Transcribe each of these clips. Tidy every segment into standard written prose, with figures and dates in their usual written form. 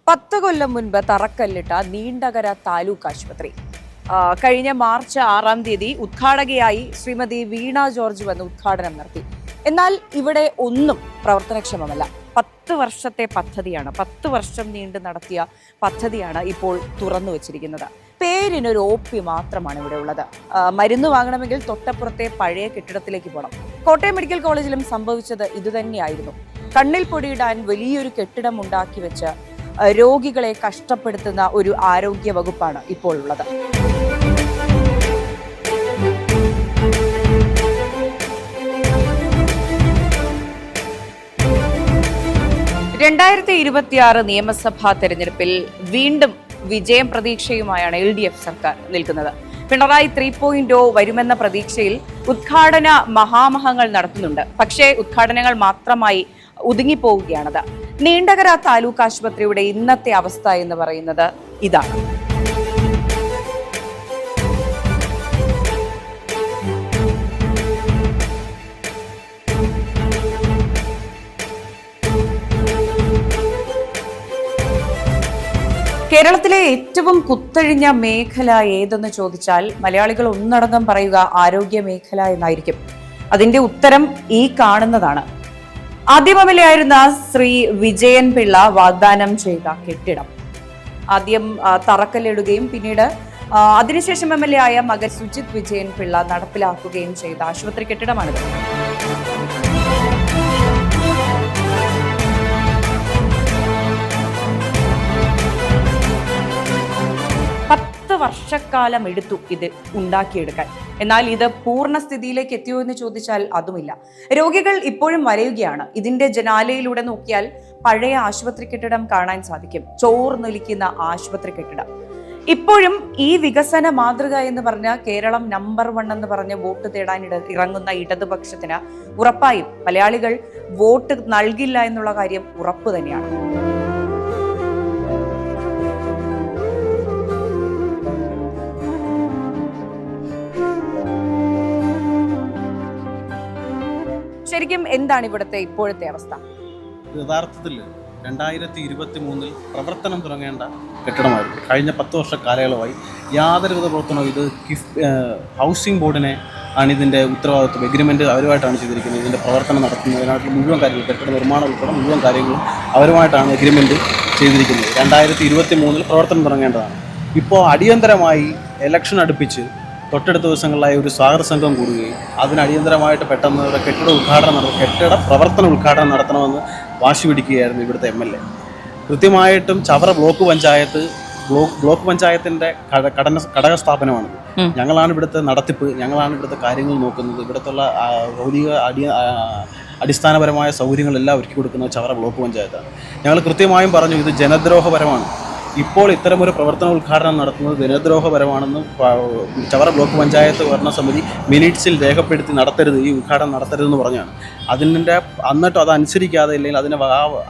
10 കൊല്ലം മുൻപ് തറക്കല്ലിട്ട നീണ്ടകര താലൂക്ക് ആശുപത്രി കഴിഞ്ഞ മാർച്ച് 6-ാം തീയതി ഉദ്ഘാടകയായി ശ്രീമതി വീണ ജോർജ് വന്ന് ഉദ്ഘാടനം നടത്തി. എന്നാൽ ഇവിടെ ഒന്നും പ്രവർത്തനക്ഷമമല്ല. 10 വർഷത്തെ പദ്ധതിയാണ്, 10 വർഷം നീണ്ടു നടത്തിയ പദ്ധതിയാണ് ഇപ്പോൾ തുറന്നു വച്ചിരിക്കുന്നത്. പേരിനൊരു OP മാത്രമാണ് ഇവിടെ ഉള്ളത്. മരുന്ന് വാങ്ങണമെങ്കിൽ തൊട്ടപ്പുറത്തെ പഴയ കെട്ടിടത്തിലേക്ക് പോകണം. കോട്ടയം മെഡിക്കൽ കോളേജിലും സംഭവിച്ചത് ഇതുതന്നെയായിരുന്നു. കണ്ണിൽ പൊടിയിടാൻ വലിയൊരു കെട്ടിടം ഉണ്ടാക്കി വെച്ച് രോഗികളെ കഷ്ടപ്പെടുത്തുന്ന ഒരു ആരോഗ്യ വകുപ്പാണ് ഇപ്പോൾ ഉള്ളത്. നിയമസഭാ തെരഞ്ഞെടുപ്പിൽ വീണ്ടും വിജയം പ്രതീക്ഷയുമായാണ് LDF സർക്കാർ നിൽക്കുന്നത്. പിണറായി 3.0 വരുമെന്ന പ്രതീക്ഷയിൽ ഉദ്ഘാടന മഹാമഹങ്ങൾ നടത്തുന്നുണ്ട്. പക്ഷേ ഉദ്ഘാടനങ്ങൾ മാത്രമായി ഒതുങ്ങിപ്പോവുകയാണത്. നീണ്ടകര താലൂക്ക് ആശുപത്രിയുടെ ഇന്നത്തെ അവസ്ഥ എന്ന് പറയുന്നത് ഇതാണ്. കേരളത്തിലെ ഏറ്റവും കുത്തഴിഞ്ഞ മേഖല ഏതെന്ന് ചോദിച്ചാൽ മലയാളികൾ ഒന്നടങ്കം പറയുക ആരോഗ്യ മേഖല എന്നായിരിക്കും. അതിന്റെ ഉത്തരം ഈ കാണുന്നതാണ്. ആദ്യം MLA ആയിരുന്ന ശ്രീ വിജയൻ പിള്ള വാഗ്ദാനം ചെയ്ത കെട്ടിടം ആദ്യം തറക്കല്ലിടുകയും പിന്നീട് അതിനുശേഷം MLA ആയ മകൻ സുജിത് വിജയൻ പിള്ള നടപ്പിലാക്കുകയും ചെയ്ത ആശുപത്രി കെട്ടിടമാണിത്. വർഷക്കാലം എടുത്തു ഇത് ഉണ്ടാക്കിയെടുക്കാൻ. എന്നാൽ ഇത് പൂർണ്ണസ്ഥിതിയിലേക്ക് എത്തിയോ എന്ന് ചോദിച്ചാൽ അതുമില്ല. രോഗികൾ ഇപ്പോഴും വലയുകയാണ്. ഇതിന്റെ ജനാലയിലൂടെ നോക്കിയാൽ പഴയ ആശുപത്രി കെട്ടിടം കാണാൻ സാധിക്കും. ചോർന്നൊലിക്കുന്ന ആശുപത്രി കെട്ടിടം. ഇപ്പോഴും ഈ വികസന മാതൃക എന്ന് പറഞ്ഞ കേരളം നമ്പർ 1 എന്ന് പറഞ്ഞ് വോട്ട് തേടാൻ ഇറങ്ങുന്ന ഇടതുപക്ഷത്തിന് ഉറപ്പായും മലയാളികൾ വോട്ട് നൽകില്ല എന്നുള്ള കാര്യം ഉറപ്പ് തന്നെയാണ്. ശരിക്കും എന്താണ് ഇവിടുത്തെ ഇപ്പോഴത്തെ അവസ്ഥ? യഥാർത്ഥത്തിൽ 2023 പ്രവർത്തനം തുടങ്ങേണ്ട കെട്ടിടമായിരുന്നു. കഴിഞ്ഞ 10 വർഷ കാലയളവായി യാതൊരുവിധ പ്രവർത്തനവും ഇത് ഹൗസിംഗ് ബോർഡിനെ ആണ് ഇതിൻ്റെ ഉത്തരവാദിത്വം. എഗ്രിമെൻറ്റ് അവരുമായിട്ടാണ് ചെയ്തിരിക്കുന്നത്. ഇതിൻ്റെ പ്രവർത്തനം നടത്തുന്നതിനായിട്ട് മുഴുവൻ കാര്യങ്ങളും കെട്ടിട നിർമ്മാണം ഉൾപ്പെടെ മുഴുവൻ കാര്യങ്ങളും അവരുമായിട്ടാണ് എഗ്രിമെൻറ്റ് ചെയ്തിരിക്കുന്നത്. 2023 പ്രവർത്തനം തുടങ്ങേണ്ടതാണ്. ഇപ്പോൾ അടിയന്തരമായി ഇലക്ഷൻ അടുപ്പിച്ച് തൊട്ടടുത്ത ദിവസങ്ങളിലായി ഒരു സ്വാഗത സംഘം കൂടുകയും അതിന് അടിയന്തരമായിട്ട് പെട്ടെന്ന് ഒരു കെട്ടിട പ്രവർത്തന ഉദ്ഘാടനം നടത്തണമെന്ന് വാശി പിടിക്കുകയായിരുന്നു ഇവിടുത്തെ MLA. കൃത്യമായിട്ടും ചവറ ബ്ലോക്ക് പഞ്ചായത്തിൻ്റെ ഘടക സ്ഥാപനമാണ്. ഞങ്ങളാണ് ഇവിടുത്തെ നടത്തിപ്പ്, ഞങ്ങളാണ് ഇവിടുത്തെ കാര്യങ്ങൾ നോക്കുന്നത്. ഇവിടുത്തുള്ള ഭൗതിക അടിസ്ഥാനപരമായ സൗകര്യങ്ങളെല്ലാം ഒരുക്കി കൊടുക്കുന്നത് ചവറ ബ്ലോക്ക് പഞ്ചായത്താണ്. ഞങ്ങൾ കൃത്യമായും പറഞ്ഞു ഇത് ജനദ്രോഹപരമാണ്. ഇപ്പോൾ ഇത്തരമൊരു പ്രവർത്തന ഉദ്ഘാടനം നടത്തുന്നത് ജനദ്രോഹപരമാണെന്ന് ചവറ ബ്ലോക്ക് പഞ്ചായത്ത് ഭരണസമിതി മിനിറ്റ്സിൽ രേഖപ്പെടുത്തി നടത്തരുത്, ഈ ഉദ്ഘാടനം നടത്തരുതെന്ന് പറഞ്ഞാണ്. എന്നിട്ടും അത് അനുസരിക്കാതെ അല്ലെങ്കിൽ അതിനെ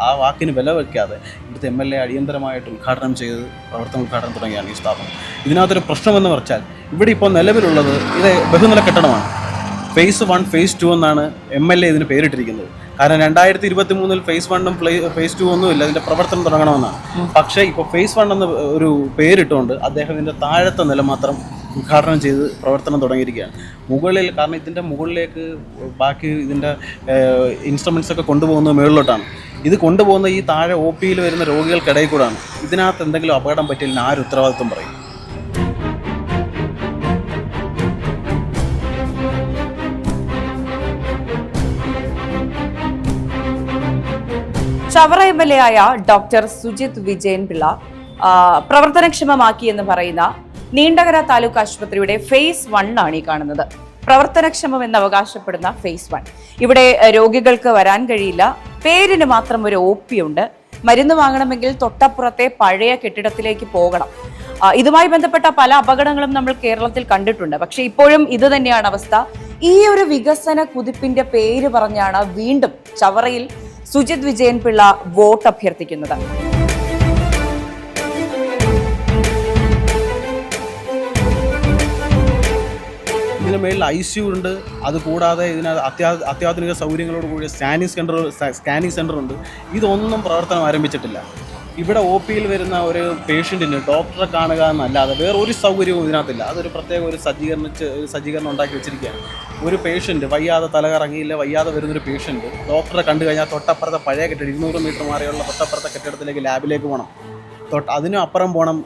ആ വാക്കിന് വില വയ്ക്കാതെ ഇവിടുത്തെ MLA അടിയന്തരമായിട്ട് ഉദ്ഘാടനം ചെയ്ത് പ്രവർത്തന ഉദ്ഘാടനം തുടങ്ങിയാണ് ഈ സ്ഥാപനം. ഇതിനകത്തൊരു പ്രശ്നമെന്ന് വെച്ചാൽ ഇവിടെ ഇപ്പോൾ നിലവിലുള്ളത് ഇത് ബഹുനില കെട്ടിടമാണ്. ഫേസ് 1 ഫേസ് 2 എന്നാണ് MLA ഇതിന് പേരിട്ടിരിക്കുന്നത്. കാരണം 2023 ഫേസ് 1ഉം ഫേസ് 2 ഒന്നും ഇല്ല, ഇതിൻ്റെ പ്രവർത്തനം തുടങ്ങണമെന്നാണ്. പക്ഷേ ഇപ്പോൾ ഫേസ് 1 എന്ന് ഒരു പേരിട്ടുകൊണ്ട് അദ്ദേഹം ഇതിൻ്റെ താഴത്തെ നില മാത്രം ഉദ്ഘാടനം ചെയ്ത് പ്രവർത്തനം തുടങ്ങിയിരിക്കുകയാണ്. മുകളിൽ, കാരണം ഇതിൻ്റെ മുകളിലേക്ക് ബാക്കി ഇതിൻ്റെ ഇൻസ്ട്രുമെൻറ്റ്സ് ഒക്കെ കൊണ്ടുപോകുന്നത് മുകളിലോട്ടാണ്. ഇത് കൊണ്ടുപോകുന്ന ഈ താഴെ OPയിൽ വരുന്ന രോഗികൾക്കിടയിൽ കൂടാണ്. ഇതിനകത്ത് എന്തെങ്കിലും അപകടം പറ്റിയില്ല ആര് ഉത്തരവാദിത്വം പറയും? ചവറ MLA ആയ ഡോക്ടർ സുജിത് വിജയൻ പിള്ള പ്രവർത്തനക്ഷമമാക്കി എന്ന് പറയുന്ന നീണ്ടകര താലൂക്ക് ആശുപത്രിയുടെ ഫേസ് 1 ആണ് ഈ കാണുന്നത്. പ്രവർത്തനക്ഷമം എന്ന് അവകാശപ്പെടുന്ന ഫേസ് 1. ഇവിടെ രോഗികൾക്ക് വരാൻ കഴിയില്ല. പേരിന് മാത്രം ഒരു OP ഉണ്ട്. മരുന്ന് വാങ്ങണമെങ്കിൽ തൊട്ടപ്പുറത്തെ പഴയ കെട്ടിടത്തിലേക്ക് പോകണം. ഇതുമായി ബന്ധപ്പെട്ട പല അപകടങ്ങളും നമ്മൾ കേരളത്തിൽ കണ്ടിട്ടുണ്ട്. പക്ഷെ ഇപ്പോഴും ഇത് തന്നെയാണ് അവസ്ഥ. ഈ ഒരു വികസന കുതിപ്പിന്റെ പേര് പറഞ്ഞാണ് വീണ്ടും ചവറയിൽ സുജിത് വിജയൻ പിള്ള വോട്ട് അഭ്യർത്ഥിക്കുന്നത്. ഇതിന് മേളിൽ ICU ഉണ്ട്. അതുകൂടാതെ ഇതിനകത്ത് അത്യാധുനിക സൗകര്യങ്ങളോട് കൂടിയ സ്കാനിങ് സെൻ്റർ ഉണ്ട്. ഇതൊന്നും പ്രവർത്തനം ആരംഭിച്ചിട്ടില്ല. ഇവിടെ ഒ പിയിൽ വരുന്ന ഒരു പേഷ്യൻറ്റിന് ഡോക്ടറെ കാണുക എന്നല്ലാതെ വേറെ ഒരു സൗകര്യവും ഇതിനകത്തില്ല. അതൊരു പ്രത്യേക ഒരു സജ്ജീകരണം ഉണ്ടാക്കി വെച്ചിരിക്കുകയാണ്. ഒരു പേഷ്യൻറ്റ് വയ്യാതെ തലകറങ്ങിയില്ല, വയ്യാതെ വരുന്നൊരു പേഷ്യൻറ്റ് ഡോക്ടറെ കണ്ടു കഴിഞ്ഞാൽ തൊട്ടപ്പുറത്തെ പഴയ കെട്ടിടം 200 മീറ്റർ മാറിയുള്ള തൊട്ടപ്പുറത്തെ കെട്ടിടത്തിലേക്ക് ലാബിലേക്ക് പോകണം. അതിനും അപ്പുറം പോകണം.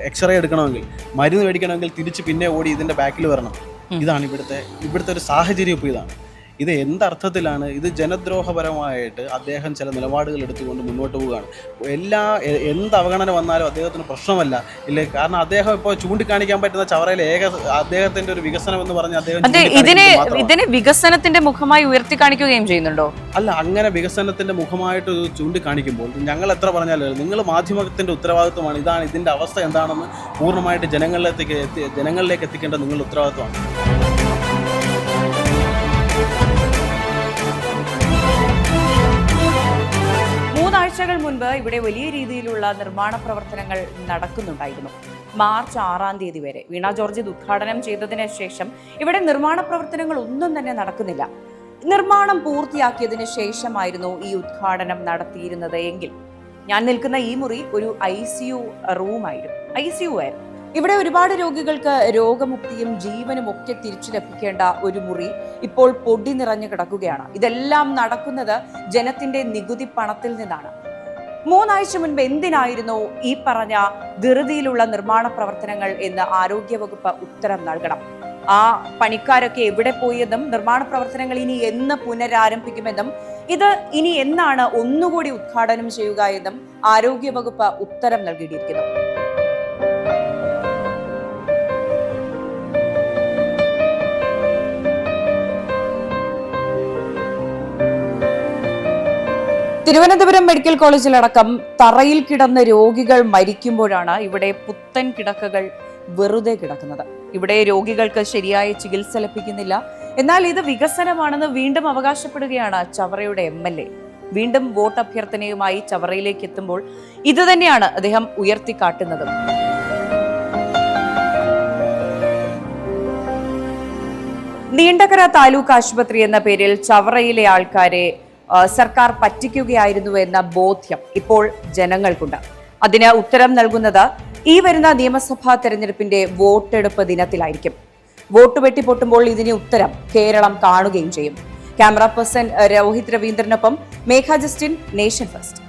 എക്സ്റേ എടുക്കണമെങ്കിൽ, മരുന്ന് മേടിക്കണമെങ്കിൽ തിരിച്ച് പിന്നെ ഓടി ഇതിൻ്റെ ബാക്കിൽ വരണം. ഇതാണ് ഇവിടുത്തെ ഒരു സാഹചര്യം. ഇപ്പോൾ ഇത് എന്തർത്ഥത്തിലാണ്? ഇത് ജനദ്രോഹപരമായിട്ട് അദ്ദേഹം ചില നിലപാടുകൾ എടുത്തുകൊണ്ട് മുന്നോട്ട് പോവുകയാണ്. എന്ത് അവഗണന വന്നാലും അദ്ദേഹത്തിന് പ്രശ്നമല്ല ഇല്ലേ? കാരണം അദ്ദേഹം ഇപ്പോൾ ചൂണ്ടിക്കാണിക്കാൻ പറ്റുന്ന ചവറയിലെ അദ്ദേഹത്തിന്റെ ഒരു വികസനം എന്ന് പറഞ്ഞാൽ അദ്ദേഹം ഇതിനെ വികസനത്തിന്റെ മുഖമായി ഉയർത്തി കാണിക്കുകയും ചെയ്യുന്നുണ്ടോ? അല്ല, അങ്ങനെ വികസനത്തിന്റെ മുഖമായിട്ട് ചൂണ്ടിക്കാണിക്കുമ്പോൾ ഞങ്ങൾ എത്ര പറഞ്ഞാലും നിങ്ങൾ മാധ്യമത്തിന്റെ ഉത്തരവാദിത്വമാണ്. ഇതാണ് ഇതിന്റെ അവസ്ഥ എന്താണെന്ന് പൂർണ്ണമായിട്ട് ജനങ്ങളിലേക്ക് എത്തിക്കേണ്ട നിങ്ങളുടെ ഉത്തരവാദിത്വമാണ്. ആഴ്ചകൾ മുൻപ് ഇവിടെ വലിയ രീതിയിലുള്ള നിർമ്മാണ പ്രവർത്തനങ്ങൾ നടക്കുന്നുണ്ടായിരുന്നു. മാർച്ച് 6-ാം തീയതി വരെ വീണ ജോർജ് ഇത് ഉദ്ഘാടനം ചെയ്തതിന് ശേഷം ഇവിടെ നിർമ്മാണ പ്രവർത്തനങ്ങൾ ഒന്നും തന്നെ നടക്കുന്നില്ല. നിർമ്മാണം പൂർത്തിയാക്കിയതിന് ശേഷമായിരുന്നു ഈ ഉദ്ഘാടനം നടത്തിയിരുന്നത് എങ്കിൽ ഞാൻ നിൽക്കുന്ന ഈ മുറി ഒരു ICU ആയിരുന്നു. ഇവിടെ ഒരുപാട് രോഗികൾക്ക് രോഗമുക്തിയും ജീവനും ഒക്കെ തിരിച്ചു ലഭിക്കേണ്ട ഒരു മുറി ഇപ്പോൾ പൊടി നിറഞ്ഞു കിടക്കുകയാണ്. ഇതെല്ലാം നടക്കുന്നത് ജനത്തിന്റെ നികുതി പണത്തിൽ നിന്നാണ്. 3 ആഴ്ച മുൻപ് എന്തിനായിരുന്നു ഈ പറഞ്ഞ ധൃതിയിലുള്ള നിർമ്മാണ പ്രവർത്തനങ്ങൾ എന്ന് ആരോഗ്യവകുപ്പ് ഉത്തരം നൽകണം. ആ പണിക്കാരൊക്കെ എവിടെ പോയെന്നും നിർമ്മാണ പ്രവർത്തനങ്ങൾ ഇനി എന്ന് പുനരാരംഭിക്കുമെന്നും ഇത് ഇനി എന്നാണ് ഒന്നുകൂടി ഉദ്ഘാടനം ചെയ്യുക എന്നും ആരോഗ്യവകുപ്പ് ഉത്തരം നൽകിയിരിക്കുന്നു. തിരുവനന്തപുരം മെഡിക്കൽ കോളേജിലടക്കം തറയിൽ കിടന്ന രോഗികൾ മരിക്കുമ്പോഴാണ് ഇവിടെ പുത്തൻ കിടക്കകൾ വെറുതെ കിടക്കുന്നത്. ഇവിടെ രോഗികൾക്ക് ശരിയായ ചികിത്സ ലഭിക്കുന്നില്ല. എന്നാൽ ഇത് വികസനമാണെന്ന് വീണ്ടും അവകാശപ്പെടുകയാണ് ചവറയുടെ MLA. വീണ്ടും വോട്ട് അഭ്യർത്ഥനയുമായി ചവറയിലേക്ക് എത്തുമ്പോൾ ഇത് തന്നെയാണ് അദ്ദേഹം ഉയർത്തിക്കാട്ടുന്നത്. നീണ്ടകര താലൂക്ക് ആശുപത്രി എന്ന പേരിൽ ചവറയിലെ ആൾക്കാരെ സർക്കാർ പറ്റിക്കുകയായിരുന്നു എന്ന ബോധ്യം ഇപ്പോൾ ജനങ്ങൾക്കുണ്ട്. അതിന് ഉത്തരം നൽകുന്നത് ഈ വരുന്ന നിയമസഭാ തെരഞ്ഞെടുപ്പിന്റെ വോട്ടെടുപ്പ് ദിനത്തിലായിരിക്കും. വോട്ട് വെട്ടിപ്പൊട്ടുമ്പോൾ ഇതിന് ഉത്തരം കേരളം കാണുകയും ചെയ്യും. ക്യാമറ പേഴ്സൺ രോഹിത് രവീന്ദ്രനൊപ്പം മേഘ ജസ്റ്റിൻ, നേഷൻ ഫസ്റ്റ്.